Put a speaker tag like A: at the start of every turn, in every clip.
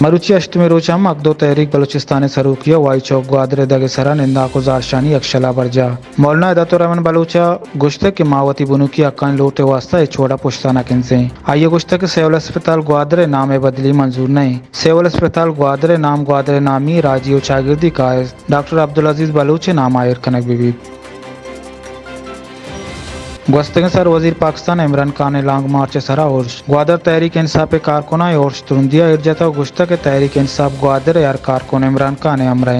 A: मरुची अष्टमी रोचम अगदो तहरीक Balochistan सरूकिया Y चौक ग्वादरे दगेसरा निंदा को जारशानी अक्षला बरजा मौलाना अदातुररहमान बलूचा गुश्ते के मावती बुनुकी अक्कान लोटे वास्ता ए छोड़ा पुश्ताना किनसे आइए गुश्ते के सेवल अस्पताल ग्वादरे नाम बदली मंजूर नहीं सेवल अस्पताल ग्वादरे नाम ग्वादरे नामी राजीव चागिर्दी का डॉक्टर अब्दुल अजीज बलूच नाम आयर कनक बीबी गुस्तगे सर वजीर पाकिस्तान इमरान खान ने लॉन्ग मार्च सरा और ग्वादर तहरीक इंसाफ कारकुना और तुरंदिया इर्जता गुश्ता के तहरीक इंसाफ ग्वादर यार कारकुन इमरान खान ने अमरे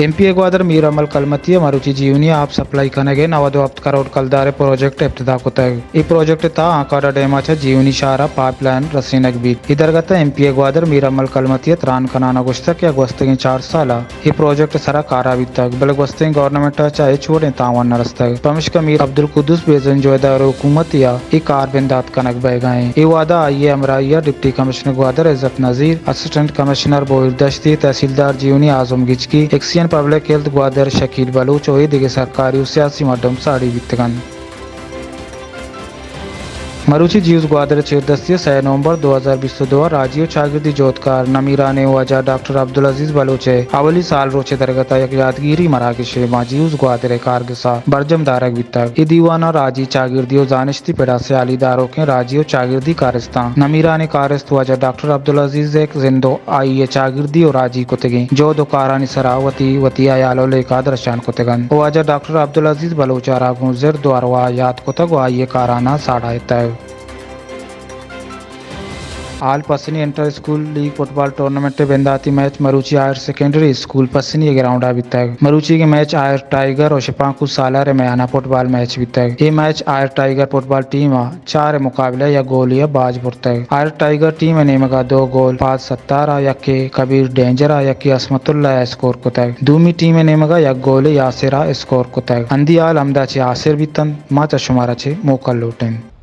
A: एमपी ग्वादर मीर अमल कलमतिया मरुची जीवनी आप सप्लाई कनेगे 92 करोड़ कलदारे प्रोजेक्ट इब्तदा को तय ई प्रोजेक्ट ता आकाड़ा डेमाचा जीवनी शारा पाइपलाइन रसीनक बीत इधरगत एमपी ग्वादर मीर अमल कलमतिया त्रान कनाना गुश्तक या गुस्तगी 4 साला ई प्रोजेक्ट सरा कारा भी तक बल गुस्तगी गवर्नमेंट चाहे छोड़े तावन नरस्तक पमिश का मीर अब्दुल कुद्दुस बेजन जोदार हुकूमत या ई कार बिंदात कनक बह गए ई वादा आइए अमराइया डिप्टी कमिश्नर ग्वादर इज्जत नजीर असिस्टेंट कमिश्नर बोहिर दश्ती तहसीलदार जीवनी आजम गिचकी पब्लिक हेल्थ ग्वादर शकील बलूच और दिगे सरकारी सियासी मडम साड़ी वित्तगन मरुची जीव ग्वादर चेरदस्ती 6 नवंबर 2022 राजीव चागिर्दी जोतकार नमीरा ने वजह डॉक्टर अब्दुल अजीज बलूचे अवली साल रोचे दरगता एक यादगिरी मराकश माजीव ग्वादर कारगसा बरजम दारक वित्तक ई दीवाना राजी चागिर्दी जानिश्ती पेड़ा से आली दारों के राजीव चागिर्दी कारिस्तान नमीरा ने कारिस्त वजह डॉक्टर अब्दुल अजीज एक जिंदो आई चागिर्दी और राजी कुतगी जो दुकारानी सरावती वतिया यालो लेका दर्शान कुतगन वजह डॉक्टर अब्दुल अजीज बलूचा रागुजर द्वारवा याद कुतग आइए काराना साढ़ा तय all Pasni inter school league football tournament बेंदाती मैच मरुची आयर सेकेंडरी स्कूल पसनी ग्राउंड बीतक मरुची के मैच आयर टाइगर और शपाकू सालार मैना फुटबॉल मैच बीतक ये मैच आयर टाइगर फुटबॉल टीम 4 मुकाबले या गोल या बाज बुरतक आयर टाइगर टीम ने मगा 2 गोल 5-17 यके कबीर डेंजर यके असमतुल्ला स्कोर कुतक दूमी टीम ने मगा या गोल यासिरा स्कोर कुतक अंदी आल अमदा चे आसिर बीतन मा चशुमारा चे मोकल लूटें।